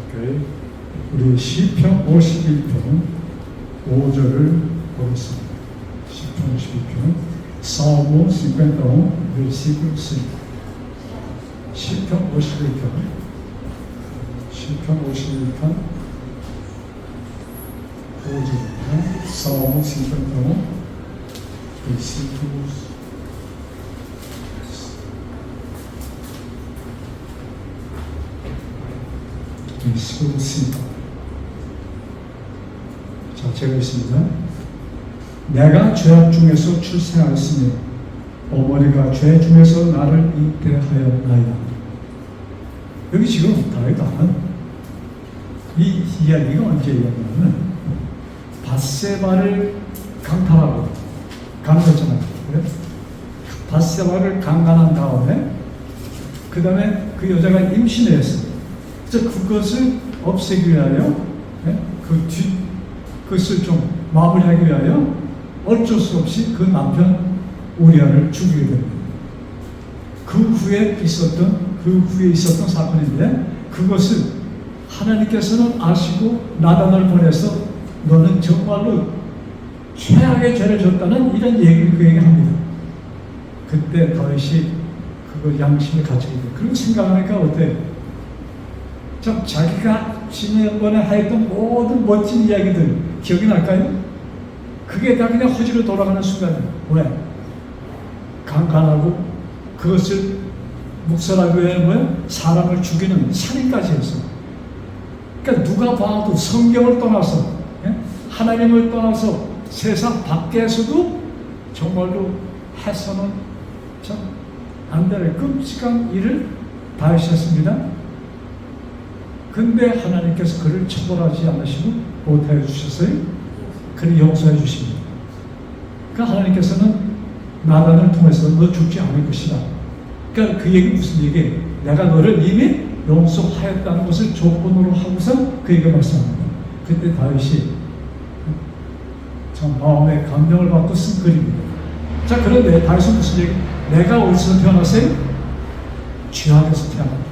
오케이. 우리 시편 51편 5절을 보겠습니다. 시편 51편 Salmo 51, versículo 5. 시편 51편 5절입니다. Salmo 51, versículo 5. 자, 제가 있습니다. 내가 죄악 중에서 출생하였으며 어머니가 죄 중에서 나를 잉태하였나이다. 여기 지금 다윗은 이 이야기가 언제 이야기냐면 밧세바를 강탈하고 강간했잖아요. 그래? 밧세바를 강간한 다음에 그 다음에 그 여자가 임신을 했어요. 그것을 없애기 위하여, 그것을 좀 마무리하기 위하여 어쩔 수 없이 그 남편 우리아를 죽이게 됩니다. 그 후에 있었던 사건인데 그것을 하나님께서는 아시고 나단을 보내서 너는 정말로 최악의 죄를 졌다는 이런 얘기를 그에게 합니다. 그때 다윗이 그거 양심을 가지게 돼요. 그리고 생각하니까 어때요? 참 자기가 지난번에 하였던 모든 멋진 이야기들 기억이 날까요? 그게 다 그냥 허지로 돌아가는 순간이에요. 왜? 강간하고 그것을 묵살하기 위해 사람을 죽이는 살인까지 했어. 그러니까 누가 봐도 성경을 떠나서 하나님을 떠나서 세상 밖에서도 정말로 해서는 참 안 되는 끔찍한 일을 다 하셨습니다. 근데 하나님께서 그를 처벌하지 않으시고 못하여 주셨어요. 그를 용서해 주십니다. 그러니까 하나님께서는 나단을 통해서 너 죽지 않을 것이다. 그러니까 그 얘기 무슨 얘기예요? 내가 너를 이미 용서하였다는 것을 조건으로 하고서 그에게 말씀합니다. 그때 다윗이 참 마음에 감명을 받고 쓴 글입니다. 자, 그런데 다윗은 무슨 얘기? 내가 어디서 태어났어요? 죄악에서 태어났다.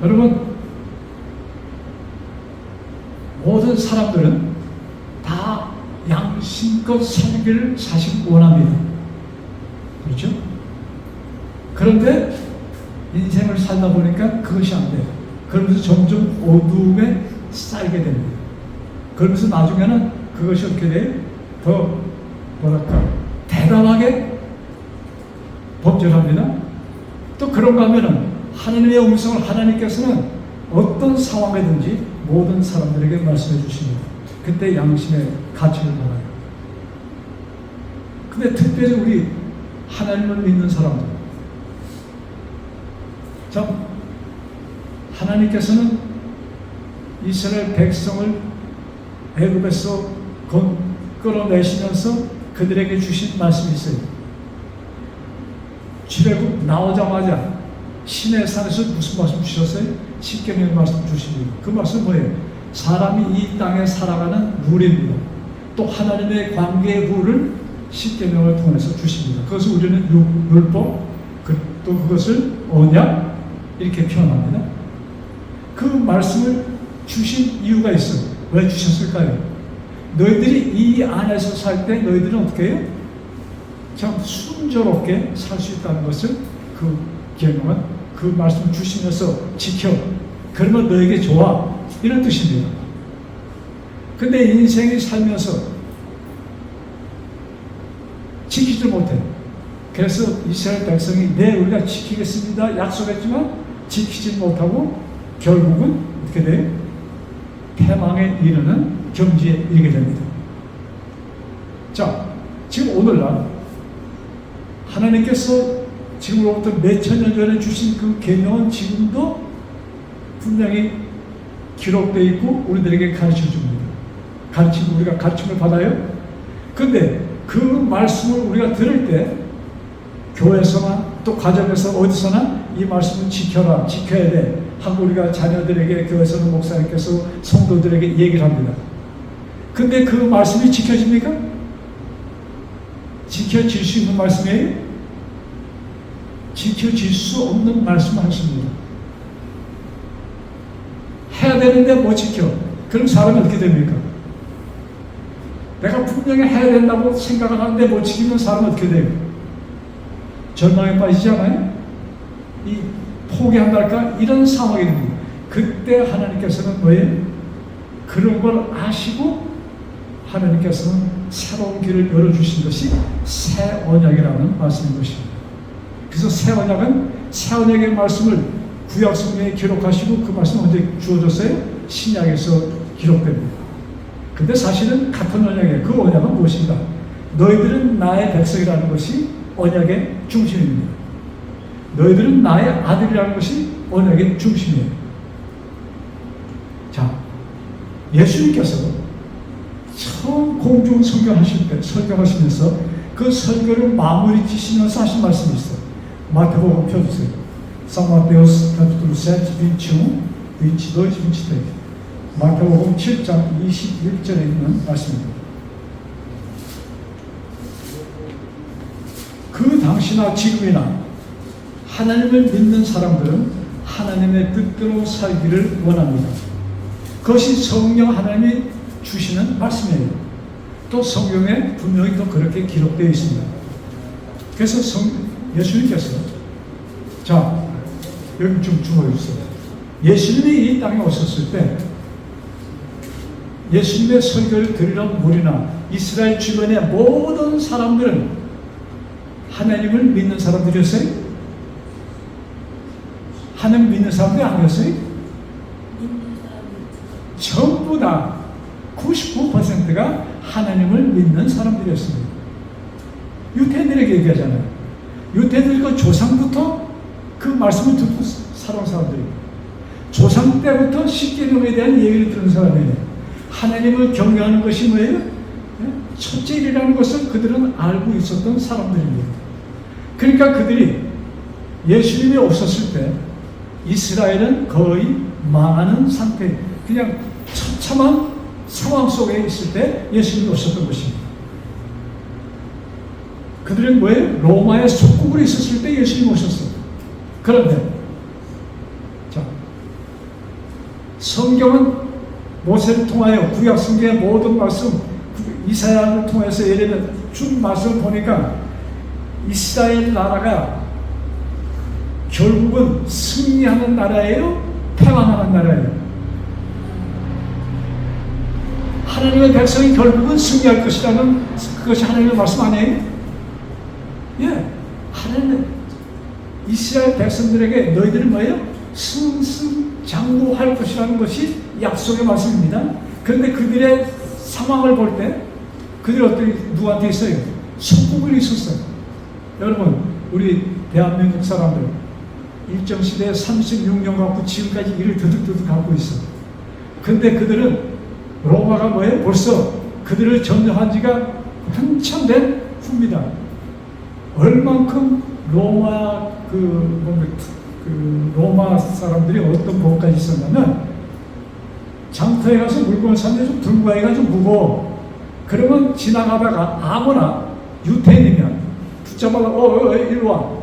여러분, 모든 사람들은 다 양심껏 살기를 사실 원합니다. 그렇죠? 그런데 인생을 살다 보니까 그것이 안 돼요. 그러면서 점점 어두움에 쌓이게 됩니다. 그러면서 나중에는 그것이 어떻게 돼요? 더 대담하게 범죄합니다. 또 그런가 하면은 하나님의 음성을 하나님께서는 어떤 상황이든지 모든 사람들에게 말씀해 주십니다. 그때 양심의 가치를 받아요. 근데 특별히 우리 하나님을 믿는 사람들, 참 하나님께서는 이스라엘 백성을 애굽에서 끌어내시면서 그들에게 주신 말씀이 있어요. 출애굽 나오자마자 신의 산에서 무슨 말씀 주셨어요? 십계명의 말씀 주십니다. 그 말씀은 뭐예요? 사람이 이 땅에 살아가는 룰입니다. 또 하나님의 관계의 룰을 십계명을 통해서 주십니다. 그것을 우리는 율법, 또 그것을 언약 이렇게 표현합니다. 그 말씀을 주신 이유가 있어요. 왜 주셨을까요? 너희들이 이 안에서 살 때 너희들은 어떻게 해요? 참 순조롭게 살 수 있다는 것을 그 계명은 그 말씀 주시면서 지켜. 그러면 너에게 좋아. 이런 뜻입니다. 근데 인생이 살면서 지키지 못해. 그래서 이스라엘 백성이 우리가 지키겠습니다 약속했지만 지키지 못하고 결국은 어떻게 돼요? 패망에 이르는 경지에 이르게 됩니다. 자, 지금 오늘날 하나님께서 지금으로부터 몇천 년 전에 주신 그 계명은 지금도 분명히 기록되어 있고 우리들에게 가르쳐 줍니다. 우리가 가르침을 받아요. 근데 그 말씀을 우리가 들을 때 교회에서나 또 가정에서 어디서나 이 말씀을 지켜야 돼 하고 우리가 자녀들에게 교회에서는 목사님께서 성도들에게 얘기를 합니다. 근데 그 말씀이 지켜집니까? 지켜질 수 있는 말씀이에요? 지켜질 수 없는 말씀을 하십니다. 지켜야 되는데 못 지켜. 그럼 사람이 어떻게 됩니까? 내가 분명히 해야 된다고 생각을 하는데 못 지키면 사람은 어떻게 돼요? 절망에 빠지잖아요. 이 포기한달까 이런 상황이 됩니다. 그때 하나님께서는 뭐예요? 그런 걸 아시고 하나님께서는 새로운 길을 열어주신 것이 새 언약이라는 말씀인 것입니다. 그래서 새 언약은 새 언약의 말씀을 구약 성경에 기록하시고 그 말씀 언제 주어졌어요? 신약에서 기록됩니다. 근데 사실은 같은 언약이에요. 그 언약은 무엇인가? 너희들은 나의 백성이라는 것이 언약의 중심입니다. 너희들은 나의 아들이라는 것이 언약의 중심이에요. 자, 예수님께서 처음 공중 설교하실 때, 설교하시면서 그 설교를 마무리 지시면서 하신 말씀이 있어요. 마태복음 펴주세요. São Mateus capítulo 7, 21, 22, 23. 마태복음 7장 21절에 있는 말씀입니다. 그 당시나 지금이나 하나님을 믿는 사람들은 하나님의 뜻대로 살기를 원합니다. 그것이 성령 하나님이 주시는 말씀이에요. 또 성경에 분명히 또 그렇게 기록되어 있습니다. 그래서 예수님께서 자 여기 좀 주목해주세요. 예수님이 이 땅에 오셨을 때 예수님의 설교를 들으러 무리나 이스라엘 주변의 모든 사람들은 하나님을 믿는 사람들이었어요? 하나님 믿는 사람들이 아니었어요? 전부 다 99%가 하나님을 믿는 사람들이었습니다. 유대인들에게 얘기하잖아요. 유대인들 그 조상부터 그 말씀을 듣고 살아온 사람들이에요. 조상 때부터 십계명에 대한 얘기를 들은 사람이에요. 하나님을 경외하는 것이 뭐예요? 첫째 일이라는 것을 그들은 알고 있었던 사람들입니다. 그러니까 그들이 예수님이 없었을 때 이스라엘은 거의 망하는 상태, 그냥 처참한 상황 속에 있을 때 예수님이 오셨던 것입니다. 그들은 뭐예요? 로마의 속국으로 있었을 때 예수님이 오셨어요. 그런데 자, 성경은 모세를 통하여 구약 성경의 모든 말씀, 이사야를 통해서 예를 들면 준 말씀을 보니까 이스라엘 나라가 결국은 승리하는 나라예요? 패망하는 나라예요? 하나님의 백성이 결국은 승리할 것이라는 그것이 하나님의 말씀 아니에요? 예, 하나님은 이스라엘 백성들에게 너희들은 뭐예요? 승승장구할 것이라는 것이 약속의 말씀입니다. 그런데 그들의 상황을 볼 때 그들이 어떻게 누구한테 있어요? 속국을 있었어요. 여러분, 우리 대한민국 사람들 일정 시대에 36년 갖고 지금까지 일을 드득드득 갖고 있어. 근데 그들은 로마가 뭐예요? 벌써 그들을 점령한 지가 한참 된 후입니다. 얼만큼 로마 로마 사람들이 어떤 법까지 있었냐면 장터에 가서 물건을 샀는데 좀 들고 가기가 좀 무거워. 그러면 지나가다가 아무나 유태인이면 붙잡아서 이리 와.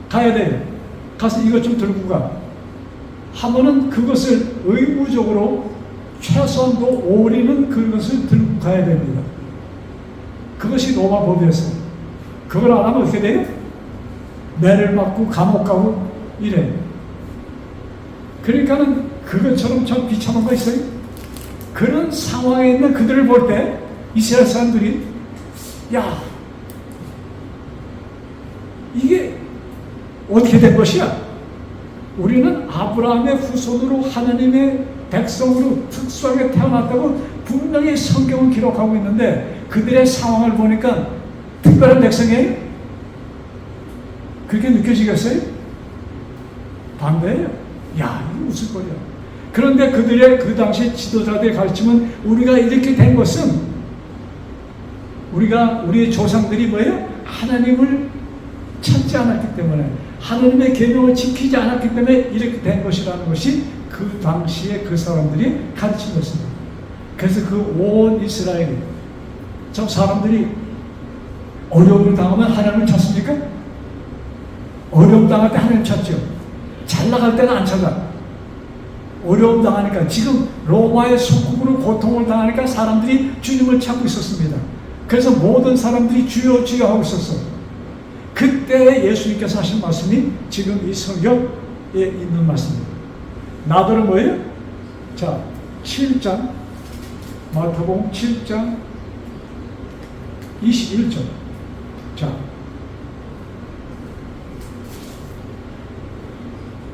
가야 돼. 가서 이것 좀 들고 가. 하면은 그것을 의무적으로 최소한도 오리는 그것을 들고 가야 됩니다. 그것이 로마 법이었어요. 그걸 안 하면 어떻게 돼요? 매를 맞고 감옥 가고 이래. 그러니까는 그것처럼 참 비참한 거 있어요? 그런 상황에 있는 그들을 볼 때 이스라엘 사람들이 야, 이게 어떻게 된 것이야? 우리는 아브라함의 후손으로 하나님의 백성으로 특수하게 태어났다고 분명히 성경은 기록하고 있는데 그들의 상황을 보니까 특별한 백성이에요? 그렇게 느껴지겠어요? 반대예요. 야, 이게 무슨 꼴이야. 그런데 그들의 그 당시 지도자들의 가르침은 우리가 이렇게 된 것은 우리의 조상들이 뭐예요? 하나님을 찾지 않았기 때문에 하나님의 계명을 지키지 않았기 때문에 이렇게 된 것이라는 것이 그 당시에 그 사람들이 가르친 것입니다. 그래서 그 온 이스라엘이 저 사람들이 어려움을 당하면 하나님을 찾습니까? 어려움 당할 때 하나님 찾죠. 잘 나갈 때는 안 찾아. 어려움 당하니까, 지금 로마의 속국으로 고통을 당하니까 사람들이 주님을 찾고 있었습니다. 그래서 모든 사람들이 주여 주여 하고 있었어. 그때 예수님께서 하신 말씀이 지금 이 성경에 있는 말씀입니다. 나더러 뭐예요? 자, 7장, 마태복음 7장 21절. 자,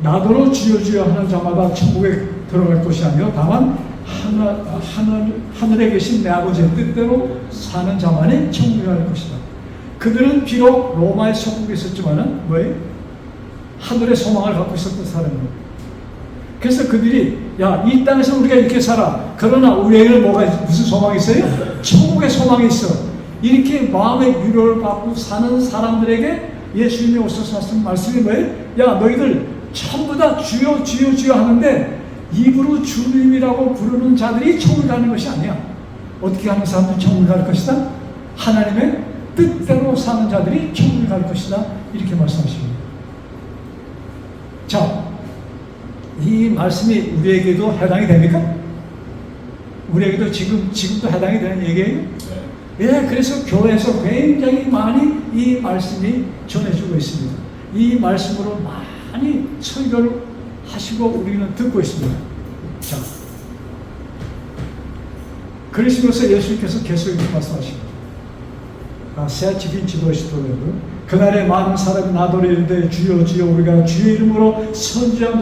나더러 주여 주여 하는 자마다 천국에 들어갈 것이 아니요 다만 하늘에 계신 내 아버지의 뜻대로 사는 자만이 천국에 갈 것이다. 그들은 비록 로마의 속국에 있었지만은 뭐예요? 하늘의 소망을 갖고 있었던 사람입니다. 그래서 그들이 야, 이 땅에서 우리가 이렇게 살아. 그러나 우리에게는 무슨 소망이 있어요? 천국의 소망이 있어. 이렇게 마음의 위로를 받고 사는 사람들에게 예수님이 오셔서 하신 말씀이 뭐예요? 야, 너희들 전부 다 주여 주여 주여 하는데 입으로 주님이라고 부르는 자들이 천국에 가는 것이 아니야. 어떻게 하는 사람들이 천국에 갈 것이다? 하나님의 뜻대로 사는 자들이 천국에 갈 것이다. 이렇게 말씀하십니다. 자, 이 말씀이 우리에게도 해당이 됩니까? 우리에게도 지금도 해당이 되는 얘기예요? 예, 그래서 교회에서 굉장히 많이 이 말씀이 전해지고 있습니다. 이 말씀으로 많이 설교를 하시고 우리는 듣고 있습니다. 자, 그러시면서 예수님께서 계속 이렇게 말씀하십니다. 새 집인 지도시도에도 그날에 많은 사람이 나더러 이르되 주여 주여 우리가 주의 이름으로 선지자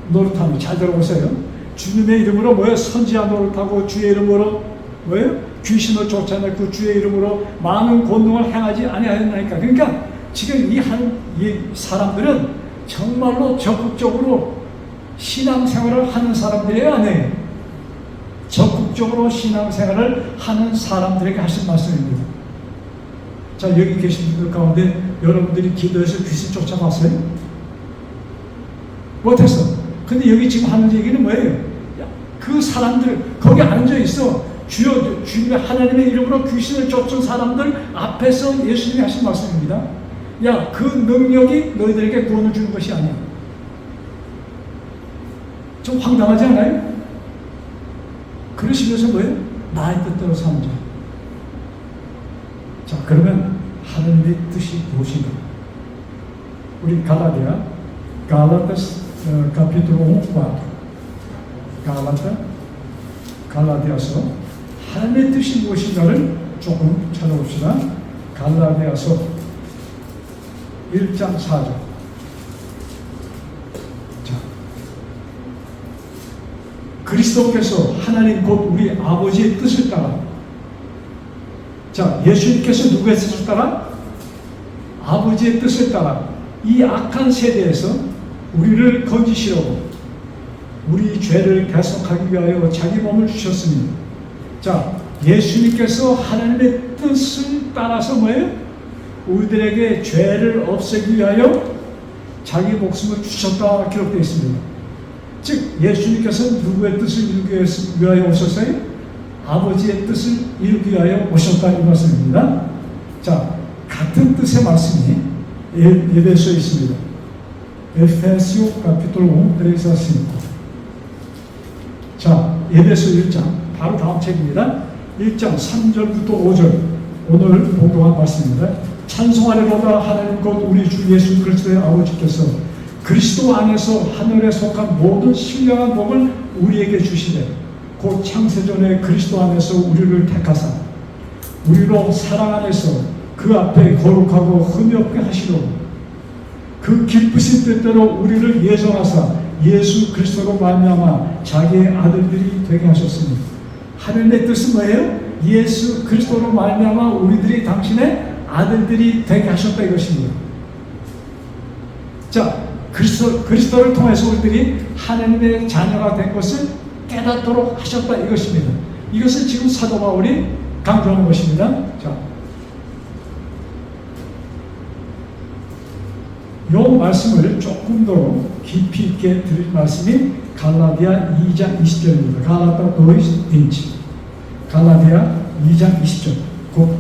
노릇하며, 잘 들어보세요. 주님의 이름으로 뭐예요? 선지자 노릇하고 주의 이름으로 뭐예요? 귀신을 쫓아내고 주의 이름으로 많은 권능을 행하지 아니하였나이까. 그러니까 지금 이 사람들은 정말로 적극적으로 신앙생활을 하는 들이에요, 아니에요? 적극적으로 신앙생활을 하는 사람들에게 하신 말씀입니다. 자, 여기 계신 분들 가운데 여러분들이 기도해서 귀신 쫓아봤어요? 못했어. 근데 여기 지금 하는 얘기는 뭐예요? 야, 그 사람들 거기 앉아 있어. 주님의 하나님의 이름으로 귀신을 쫓은 사람들 앞에서 예수님이 하신 말씀입니다. 야, 그 능력이 너희들에게 구원을 주는 것이 아니야. 좀 황당하지 않아요? 그러시면서 뭐예요? 나의 뜻대로 사는 자. 자, 그러면 하나님의 뜻이 무엇인가? 우리 갈라디아서 하나님의 뜻이 무엇인가를 조금 찾아봅시다. 갈라디아서 1장 4절. 자, 그리스도께서 하나님 곧 우리 아버지의 뜻을 따라, 자, 예수님께서 누구의 뜻을 따라? 아버지의 뜻을 따라 이 악한 세대에서 우리를 건지시려고 우리 죄를 대속하기 위하여 자기 몸을 주셨으니, 자, 예수님께서 하나님의 뜻을 따라서 뭐예요? 우리들에게 죄를 없애기 위하여 자기 목숨을 주셨다 기록되어 있습니다. 즉, 예수님께서 누구의 뜻을 이루기 위하여 오셨어요? 아버지의 뜻을 이루기 위하여 오셨다 이 말씀입니다. 자, 같은 뜻의 말씀이 에베소에 있습니다. 에페시오 카피톨 1, 3, 5. 자, 에베소 1장, 바로 다음 책입니다. 1장 3절부터 5절, 오늘 봉독한 말씀입니다. 찬송하리로다 하나님 곧 우리 주 예수 그리스도의 아버지께서 그리스도 안에서 하늘에 속한 모든 신령한 복을 우리에게 주시되 곧 창세전에 그리스도 안에서 우리를 택하사 우리로 사랑 안에서 그 앞에 거룩하고 흠이 없게 하시려고 그 기쁘신 뜻대로 우리를 예정하사 예수 그리스도로 말미암아 자기의 아들들이 되게 하셨으니, 하나님의 뜻은 뭐예요? 예수 그리스도로 말미암아 우리들이 당신의 아들들이 되게 하셨다 이것입니다. 자, 그리스도를 통해서 우리들이 하나님의 자녀가 된 것을 깨닫도록 하셨다 이것입니다. 이것을 지금 사도 바울이 강조하는 것입니다. 자, 이 말씀을 조금 더 깊이 있게 드릴 말씀이 갈라디아 2장 20절입니다. 갈라디아 2장 20절. 곧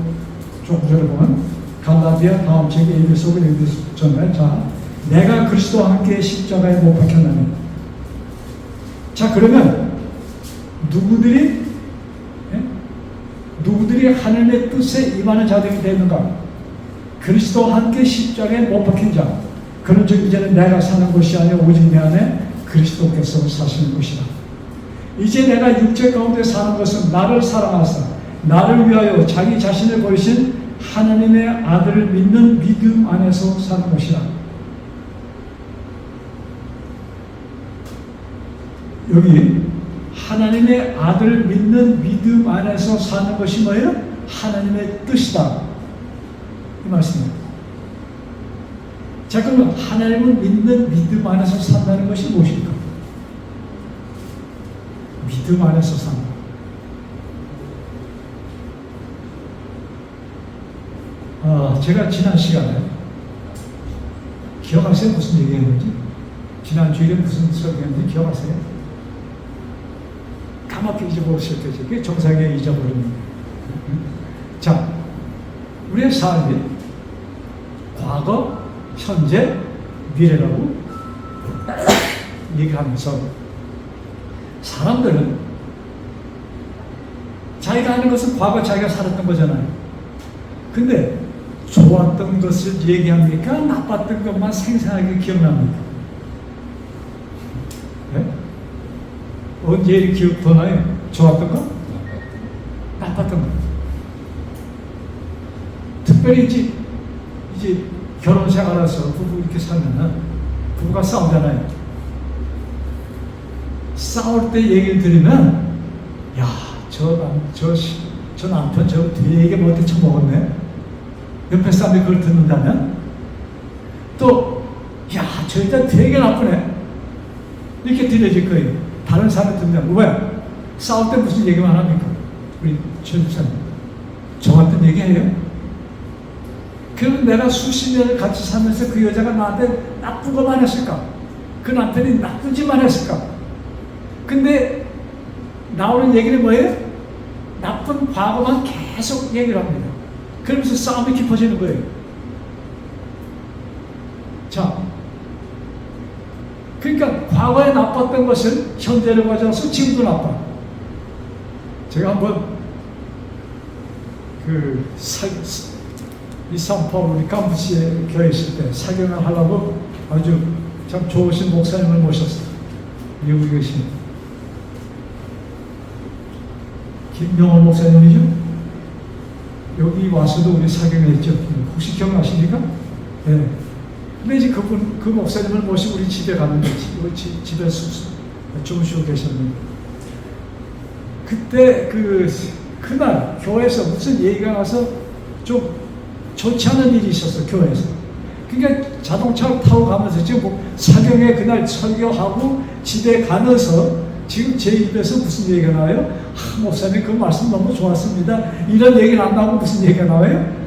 조금 전에 보면 갈라디아 다음 책에 에베소를 읽었잖아요. 자, 내가 그리스도와 함께 십자가에 못 박혔나니. 자, 그러면 누구들이 하나님의 뜻에 임하는 자들이 되는가? 그리스도와 함께 십자가에 못 박힌 자. 그런 즉 이제는 내가 사는 것이 아니라 오직 내 안에 그리스도께서 사시는 것이다. 이제 내가 육체 가운데 사는 것은 나를 사랑하사 나를 위하여 자기 자신을 버리신 하나님의 아들을 믿는 믿음 안에서 사는 것이다. 여기 하나님의 아들을 믿는 믿음 안에서 사는 것이 뭐예요? 하나님의 뜻이다. 이 말씀입니다. 자, 그러면 하나님을 믿는 믿음 안에서 산다는 것이 무엇입니까? 믿음 안에서 산다. 제가 지난 시간에 기억하세요? 무슨 얘기했는지? 지난 주일에 무슨 설교했는지 기억하세요? 까맣게 잊어버리실 거죠. 그게 정상에 잊어버립니다. 자, 우리의 삶이 과거, 현재, 미래라고 얘기하면서 사람들은 자기가 하는 것은 과거 자기가 살았던 거잖아요. 근데 좋았던 것을 얘기합니까? 나빴던 것만 생생하게 기억납니까? 네? 언제 기억 더 나요? 좋았던 거? 나빴던 거. 특별히 이제 결혼 생활에서 부부 이렇게 살면은 부부가 싸우잖아요. 싸울 때 얘기를 들으면, 야, 저 남편 되게 뭐한테 처먹었네. 옆에 사람이 그걸 듣는다면, 또, 야, 저 여자 되게 나쁘네. 이렇게 들려질 거예요. 다른 사람이 듣는다면. 왜? 싸울 때 무슨 얘기만 합니까? 우리 최 집사님. 저한테 얘기해요? 그러면 내가 수십 년을 같이 살면서 그 여자가 나한테 나쁜 것만 했을까? 그 남편이 나쁜 짓만 했을까? 근데 나오는 얘기는 뭐예요? 나쁜 과거만 계속 얘기를 합니다. 그러면서 싸움이 깊어지는 거예요. 자, 그러니까 과거에 나빴던 것을 현재로 가져와서 지금도 나빠. 제가 한번 이 산파울 우리 캄푸치에 교회 있을 때 사경을 하려고 아주 참 좋으신 목사님을 모셨어요. 미국에 계신 김명호 목사님이죠. 여기 와서도 우리 사경했죠. 혹시 기억나십니까? 네. 근데 이제 그 목사님을 모시고 우리 집에 가는데 집에 주무시고 계셨는데 그때 그날 교회에서 무슨 얘기가 나서 좀 좋지 않은 일이 있었어, 교회에서. 그러니까 자동차를 타고 가면서 지금 사경에 그날 설교하고 집에 가면서 지금 제 입에서 무슨 얘기가 나와요? 목사님 그 말씀 너무 좋았습니다. 이런 얘기는 안 나오고 무슨 얘기가 나와요?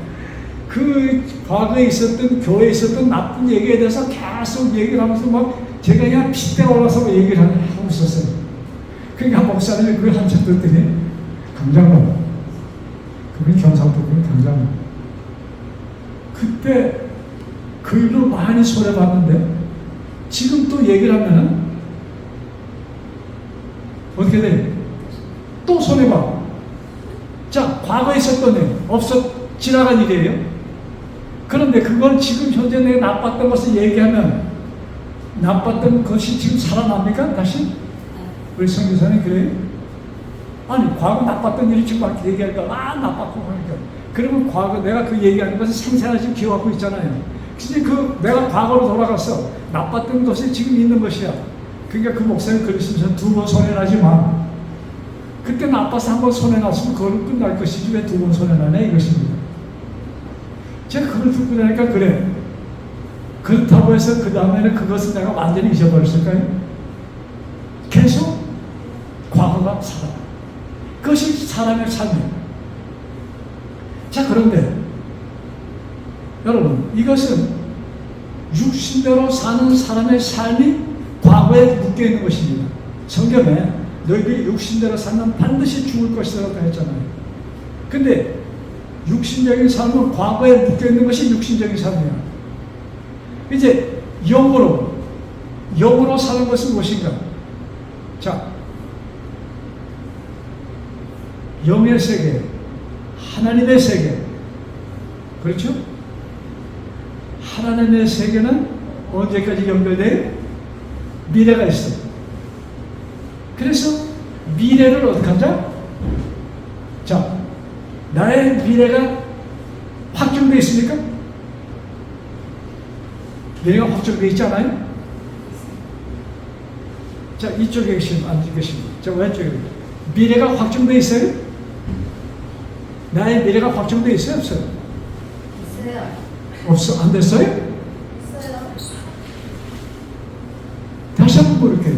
그 과거에 있었던 교회에 있었던 나쁜 얘기에 대해서 계속 얘기를 하면서 막 제가 그냥 핏대 올라서 얘기를 하고 있었어요. 그러니까 목사님이 그걸 한참 듣더니 강장로, 그분이 경상도분 강장로. 그때 그 일로 많이 손해봤는데 지금 또 얘기를 하면은 어떻게 돼? 또 손해봐. 자, 과거에 있었던 일, 지나간 일이에요. 그런데 그걸 지금 현재 내가 나빴던 것을 얘기하면 나빴던 것이 지금 살아납니까? 다시? 우리 선교사님 그래요? 아니, 과거 나빴던 일이 지금 막 얘기하니까 나빴고 하니까 그러면 과거 내가 그 얘기하는 것을 생생하게 기억하고 있잖아요. 그래서 내가 과거로 돌아가서 나빴던 것이 지금 있는 것이야. 그러니까 그 목사님 그러시면서 두 번 손해나지 마. 그때 나빠서 한 번 손해났으면 그걸로 끝날 것이지 왜 두 번 손해나네 이것입니다. 제가 그걸 듣고 나니까 그래. 그렇다고 해서 그 다음에는 그것을 내가 완전히 잊어버렸을까요? 계속 과거가 살아. 그것이 사람의 삶이에요. 자, 그런데 여러분, 이것은 육신대로 사는 사람의 삶이 과거에 묶여있는 것입니다. 성경에 너희들이 육신대로 살면 반드시 죽을 것이라고 했잖아요. 근데 육신적인 삶은 과거에 묶여있는 것이 육신적인 삶이야. 이제 영으로 사는 것은 무엇인가? 자, 영의 세계, 하나님의 세계, 그렇죠? 하나님의 세계는 언제까지 연결돼요? 미래가 있어요. 그래서 미래를 어떻게 하자? 자, 나의 미래가 확정되어 있습니까? 미래가 확정되어 있지 않아요? 자, 이쪽에 계신, 앉아 계신, 자, 왼쪽에. 미래가 확정되어 있어요? 나의 미래가 확정되어 있어요? 없어요? 있어요. 없어? 안 됐어요? 있어요. 다시 한번 볼게요.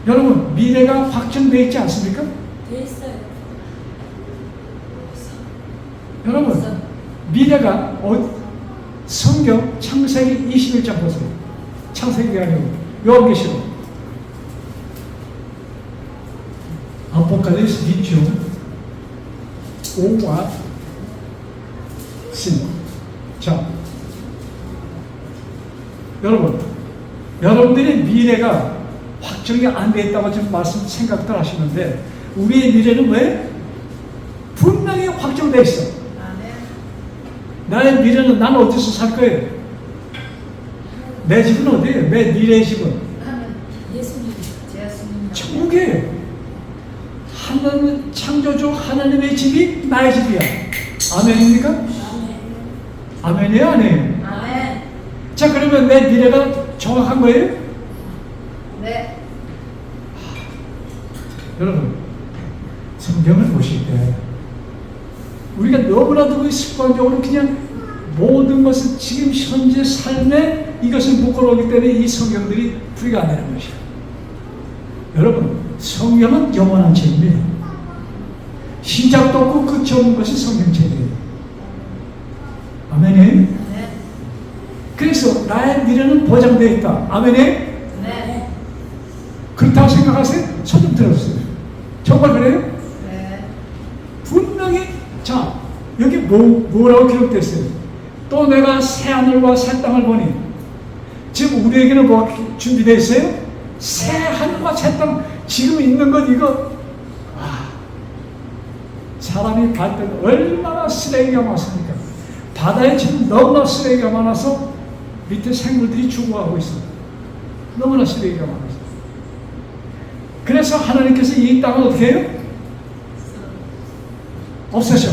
여러분, 미래가 확정되어 있지 않습니까? 돼 있어요. 여러분, 미래가 성경 창세기 21장 보세요. 창세기가 아니고 요한계시록. 아포칼립스 2중 5와 신. 자, 여러분들의 미래가 확정이 안 돼 있다고 지금 생각들 하시는데, 우리의 미래는 왜? 분명히 확정돼 있어. 나의 미래는 나는 어디서 살 거예요? 내 집은 어디예요? 내 미래의 집은? 예수님. 천국이에요. 하나님, 창조주 하나님의 집이 나의 집이야. 아멘입니까? 아멘이에요? 아니에요? 아멘. 자, 그러면 내 미래가 정확한 거예요? 네. 여러분, 성경을 보실 때 우리가 너무나도 습관적으로 그냥 모든 것은 지금 현재 삶에 이것을 묶어놓기 때문에 이 성경들이 풀이가 안 되는 것이에요. 여러분, 성경은 영원한 책입니다. 시작도 없고 끝이 없는 것이 성경책이에요. 아멘이에요? 네. 그래서 나의 미래는 보장되어 있다. 아멘이에요? 네. 그렇다고 생각하세요? 손 좀 들어주세요. 정말 그래요? 네. 분명히, 자, 여기 뭐라고 기록됐어요? 또 내가 새 하늘과 새 땅을 보니, 지금 우리에게는 뭐가 준비되어 있어요? 새 하늘과 새 땅. 지금 있는 것 이거, 사람이 갈 때는 얼마나 쓰레기가 많습니까? 바다에 지금 너무나 쓰레기가 많아서 밑에 생물들이 죽어가고 있어요. 너무나 쓰레기가 많아서. 그래서 하나님께서 이 땅을 어떻게 해요? 없애셔.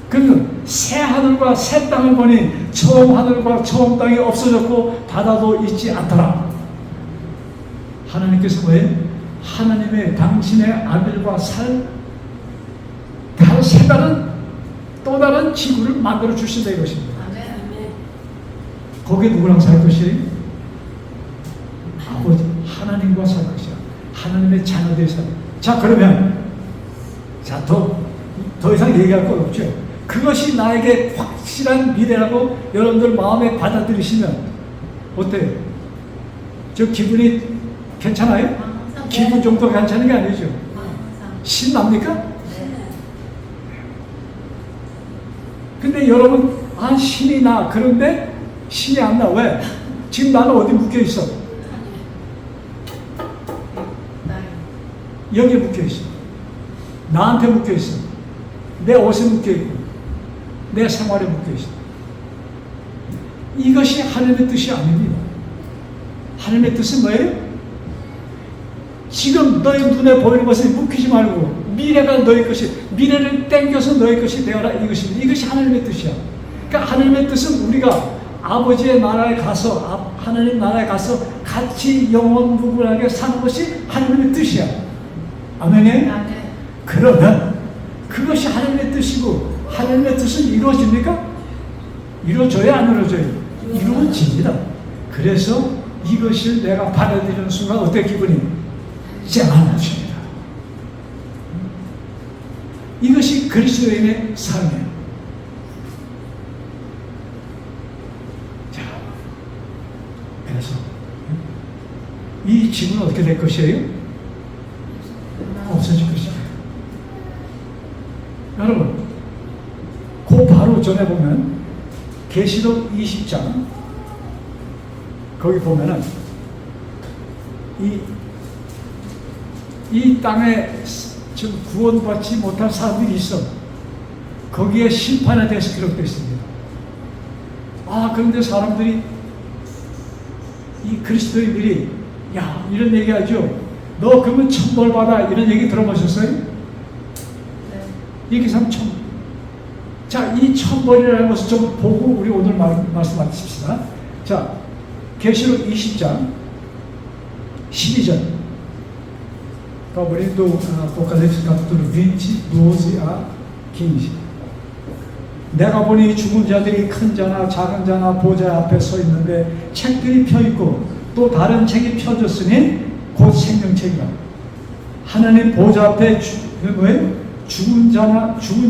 그러면 새 하늘과 새 땅을 보니 처음 하늘과 처음 땅이 없어졌고 바다도 있지 않더라. 하나님께서 뭐예요? 하나님의 당신의 아들과 색다른 또 다른 지구를 만들어 주신다 이것입니다. 아멘. 거기에 누구랑 살 것이에요? 아버지 하나님과 살 것이야. 하나님의 자녀들이 살. 자, 그러면 자, 더 이상 얘기할 것 없죠. 그것이 나에게 확실한 미래라고 여러분들 마음에 받아들이시면 어때요? 저 기분이 괜찮아요? 기분 정도 괜찮은 게 아니죠. 신납니까? 근데 여러분, 신이 나. 그런데 신이 안 나. 왜? 지금 나는 어디 묶여 있어? 여기에 묶여 있어. 나한테 묶여 있어. 내 옷에 묶여 있고, 내 생활에 묶여 있어. 이것이 하나님의 뜻이 아닙니다. 하나님의 뜻은 뭐예요? 지금 너희 눈에 보이는 것에 묶이지 말고 미래가 너희 것이, 미래를 땡겨서 너희 것이 되어라 이것입니다. 이것이 하나님의 뜻이야. 그러니까 하나님의 뜻은 우리가 아버지의 나라에 가서, 하나님 나라에 가서 같이 영원 무궁하게 사는 것이 하나님의 뜻이야. 아멘이에요? 아멘. 그러면 그것이 하나님의 뜻이고, 하나님의 뜻은 이루어집니까? 이루어져야 안 이루어져요? 이루어집니다. 그래서 이것을 내가 받아들이는 순간 어때 기분이? 쨍한 것입니다. 이것이 그리스도인의 삶이에요. 자, 그래서 이 지구는 어떻게 될 것이에요? 없어질 것입니다. 여러분, 그 바로 전에 보면 계시록 20장 거기 보면은 이 땅에 지금 구원받지 못할 사람들이 있어. 거기에 심판에 대해서 기록되어 있습니다. 그런데 사람들이, 이 그리스도인들이, 야, 이런 얘기 하죠. 너 그러면 천벌 받아. 이런 얘기 들어보셨어요? 네. 이게 참 자, 이 천벌이라는 것을 좀 보고 우리 오늘 말씀 마칩시다. 자, 계시록 20장 12절. Abrindo Apocalipse capítulo 20, 12 a 15. 내가 보니 죽은 자들이 큰 자나 작은 자나 보좌 앞에 서 있는데 책들이 펴 있고 또 다른 책이 펴졌으니 곧 생명책이라. 하나님 보좌 앞에 죽은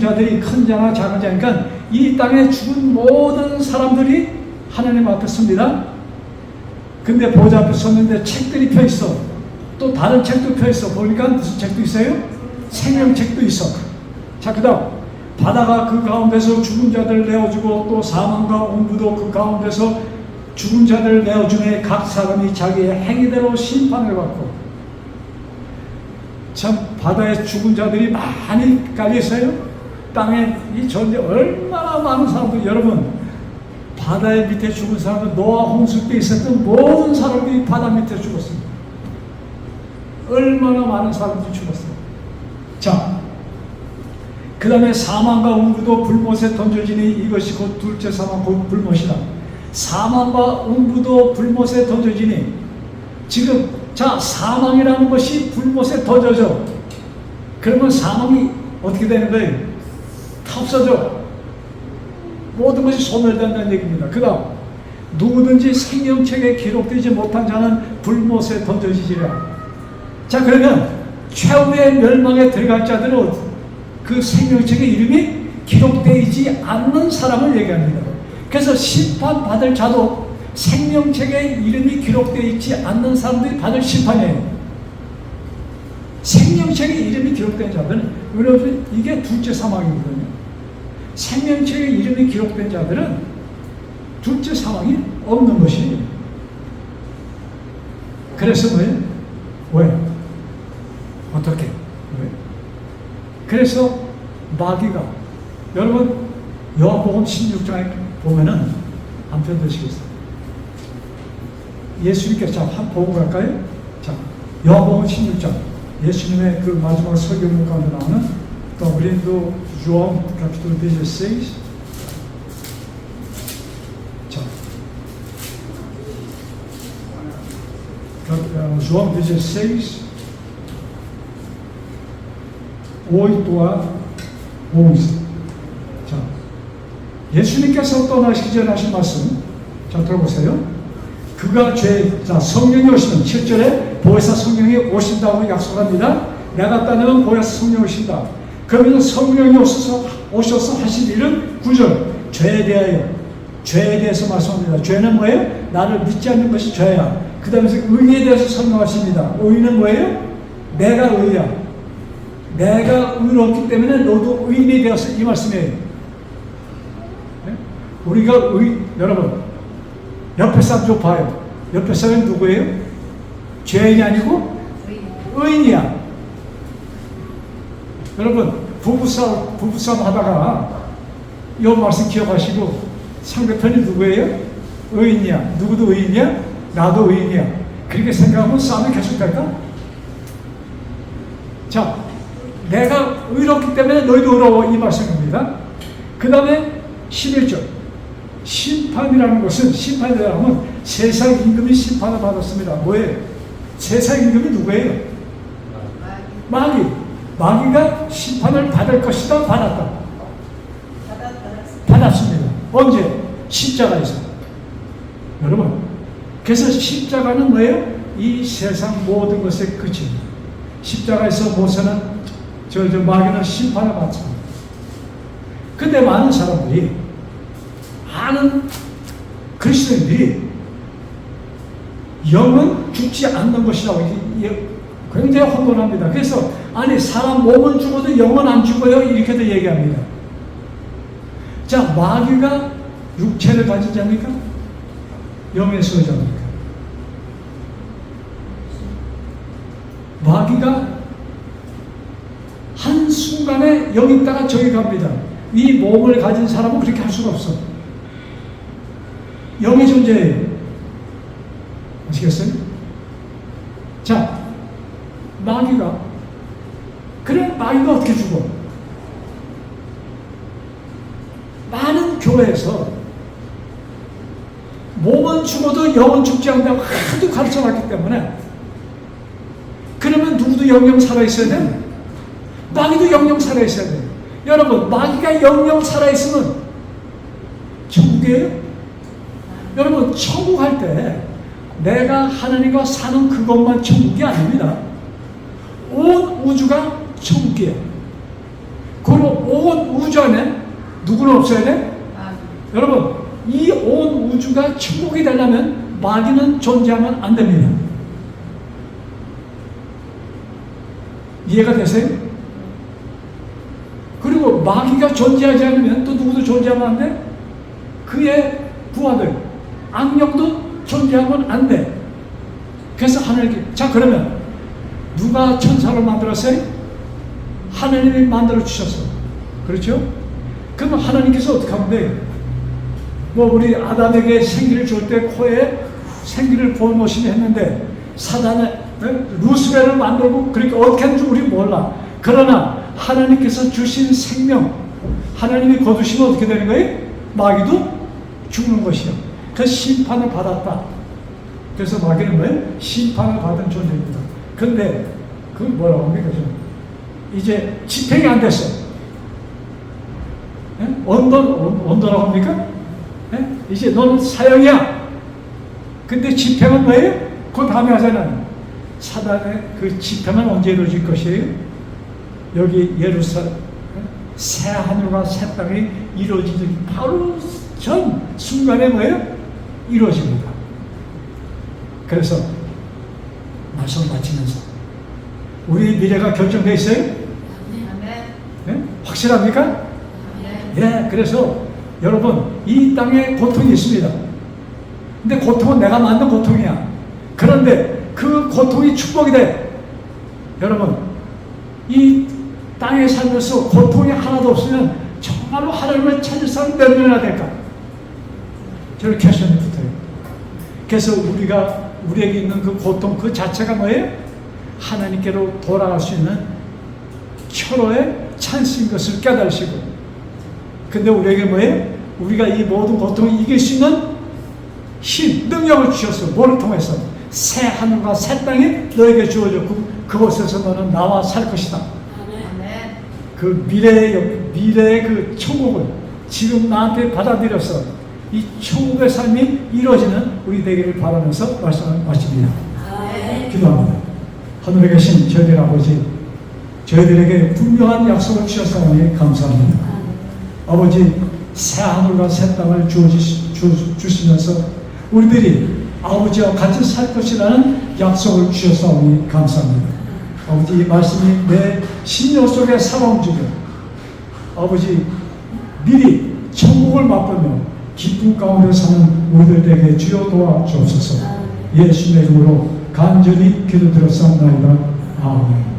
자들이 큰 자나 작은 자, 그러니까 이 땅에 죽은 모든 사람들이 하나님 앞에 섭니다. 근데 보좌 앞에 섰는데 책들이 펴 있어. 또 다른 책도 펴 있어. 보니까 무슨 책도 있어요? 생명책도 있어. 자, 그 다음 바다가 그 가운데서 죽은 자들을 내어주고 또 사망과 온부도 그 가운데서 죽은 자들을 내어주매 각 사람이 자기의 행위대로 심판을 받고. 참 바다에 죽은 자들이 많이 깔려 있어요. 땅에 이 전대 얼마나 많은 사람들. 여러분, 바다의 밑에 죽은 사람들, 노아 홍수 때 있었던 모든 사람들이 바다 밑에 죽었습니다. 얼마나 많은 사람들이 죽었어요. 자, 그 다음에 사망과 운구도 불못에 던져지니 이것이 곧 둘째 사망 곧 불못이다. 사망과 운구도 불못에 던져지니, 지금 자, 사망이라는 것이 불못에 던져져. 그러면 사망이 어떻게 되는 거예요? 다 없어져. 모든 것이 소멸된다는 얘기입니다. 그 다음 누구든지 생명책에 기록되지 못한 자는 불못에 던져지리라. 자, 그러면 최후의 멸망에 들어갈 자들은 그 생명책의 이름이 기록되지 않는 사람을 얘기합니다. 그래서 심판받을 자도 생명책에 이름이 기록되어 있지 않는 사람들이 받을 심판이에요. 생명책에 이름이 기록된 자들은, 여러분, 이게 둘째 사망이거든요. 생명책에 이름이 기록된 자들은 둘째 사망이 없는 것이에요. 그래서 뭐예요? 왜? 어떻게? 왜? 그래서 마귀가, 여러분 요한복음 16장에 보면은 한편 드시겠어요? 예수님께서, 자, 한 보고 갈까요? 자, 요한복음 16장, 예수님의 그 마지막 설교문 가운데 나오는 Abrindo João capítulo 16. 자, João 16, 8 a 11. 자, 예수님께서 떠나시기 전에 하신 말씀, 자, 들어보세요. 그가 자, 성령이 오시면 7절에 보혜사 성령이 오신다고 약속합니다. 내가 따르면 보혜사 성령이 오신다. 그러면 성령이 오셔서 하신 일은 9절, 죄에 대해서 말씀합니다. 죄는 뭐예요? 나를 믿지 않는 것이 죄야. 그 다음에 의에 대해서 설명하십니다. 의는 뭐예요? 내가 의야. 내가 의롭기 때문에 너도 의인이 되었어. 이 말씀이에요. 네? 우리가 여러분, 옆에 사람 좀 봐요. 옆에 사람이 누구예요? 죄인이 아니고 의인이야. 여러분, 부부싸움 하다가 이 말씀 기억하시고, 상대편이 누구예요? 의인이야. 누구도 의인이야? 나도 의인이야. 그렇게 생각하면 싸움이 계속될까? 자, 내가 의롭기 때문에 너희도 의로워. 이 말씀입니다. 그 다음에 11절. 심판이라는 것은, 심판이라고 하면 세상 임금이 심판을 받았습니다. 뭐예요? 세상 임금이 누구예요? 마귀가 심판을 받을 것이다. 받았습니다. 언제? 십자가에서. 여러분, 그래서 십자가는 뭐예요? 이 세상 모든 것의 끝입니다. 십자가에서 모세는 마귀는 심판을 받습니다. 근데 많은 사람들이, 많은 그리스도인들이 영은 죽지 않는 것이라고 굉장히 혼돈합니다. 그래서 아니, 사람 몸은 죽어도 영은 안 죽어요, 이렇게도 얘기합니다. 자, 마귀가 육체를 가지지 않습니까? 영의 소유자입니까? 마귀가 한순간에 여기 있다가 저기 갑니다. 이 몸을 가진 사람은 그렇게 할 수가 없어. 영의 존재예요. 아시겠어요? 자, 마귀가, 그래, 마귀가 어떻게 죽어? 많은 교회에서 몸은 죽어도 영은 죽지 않는다고 하도 가르쳐놨기 때문에, 그러면 누구도 영영 살아있어야 돼? 마귀도 영영 살아있어야 돼. 여러분, 마귀가 영영 살아있으면 천국이에요? 여러분, 천국 할 때 내가 하나님과 사는 그것만 천국이 아닙니다. 온 우주가 천국이에요. 그리고 온 우주 안에 누구는 없어야 돼? 여러분, 이 온 우주가 천국이 되려면 마귀는 존재하면 안 됩니다. 이해가 되세요? 그리고 마귀가 존재하지 않으면 또 누구도 존재하면 안 돼? 그의 부하들, 악령도 존재하면 안 돼. 그래서 하나님께, 자, 그러면 누가 천사를 만들었어요? 하나님이 만들어 주셨어. 그렇죠? 그럼 하나님께서 어떻게 하면 돼요? 뭐 우리 아담에게 생기를 줄 때 코에 생기를 부어놓으시니 했는데, 사단의 루스벨을 만들고, 그러니까 어떻게 하는지 우리 몰라. 그러나 하나님께서 주신 생명, 하나님이 거두시면 어떻게 되는 거예요? 마귀도 죽는 것이요. 그 심판을 받았다. 그래서 마귀는 뭐예요? 심판을 받은 존재입니다. 근데 그 뭐라고 합니까? 이제 집행이 안 됐어. 언더라고 합니까? 이제 너는 사형이야. 근데 집행은 뭐예요? 그 다음에 하잖아요. 사단의 그 집행은 언제 이루어질 것이에요? 여기 예루살렘, 새 하늘과 새 땅이 이루어지는 바로 전 순간에 뭐예요? 이루어집니다. 그래서 말씀 마치면서 우리 미래가 결정되어 있어요? 네? 확실합니까? 예, 그래서 여러분, 이 땅에 고통이 있습니다. 근데 고통은 내가 만든 고통이야. 그런데 그 고통이 축복이 돼. 여러분, 이 땅에 살면서 고통이 하나도 없으면 정말로 하나님을 찾을 사람 몇 명이나 될까? 저는 퀘션이 붙어요. 그래서 우리에게 있는 그 고통 그 자체가 뭐예요? 하나님께로 돌아갈 수 있는 철호의 찬스인 것을 깨달으시고, 근데 우리에게 뭐예요? 우리가 이 모든 고통을 이길 수 있는 힘, 능력을 주셨어. 뭐를 통해서? 새 하늘과 새 땅이 너에게 주어졌고, 그곳에서 너는 나와 살 것이다. 그 미래의 그 천국을 지금 나한테 받아들여서 이 천국의 삶이 이루어지는 우리 되기를 바라면서 말씀을 마칩니다. 기도합니다. 하늘에 계신 저희들 아버지, 저희들에게 분명한 약속을 주셨사오니 감사합니다. 아버지, 새 하늘과 새 땅을 주시면서 우리들이 아버지와 같이 살 것이라는 약속을 주셨사오니 감사합니다. 아버지, 이 말씀이 내 심령 속에 살아움직여 아버지 미리 천국을 맛보며 기쁨 가운데 사는 우리들에게 주여 도와주옵소서. 예수님의 이름으로 간절히 기도드렸사옵나이다. 아멘.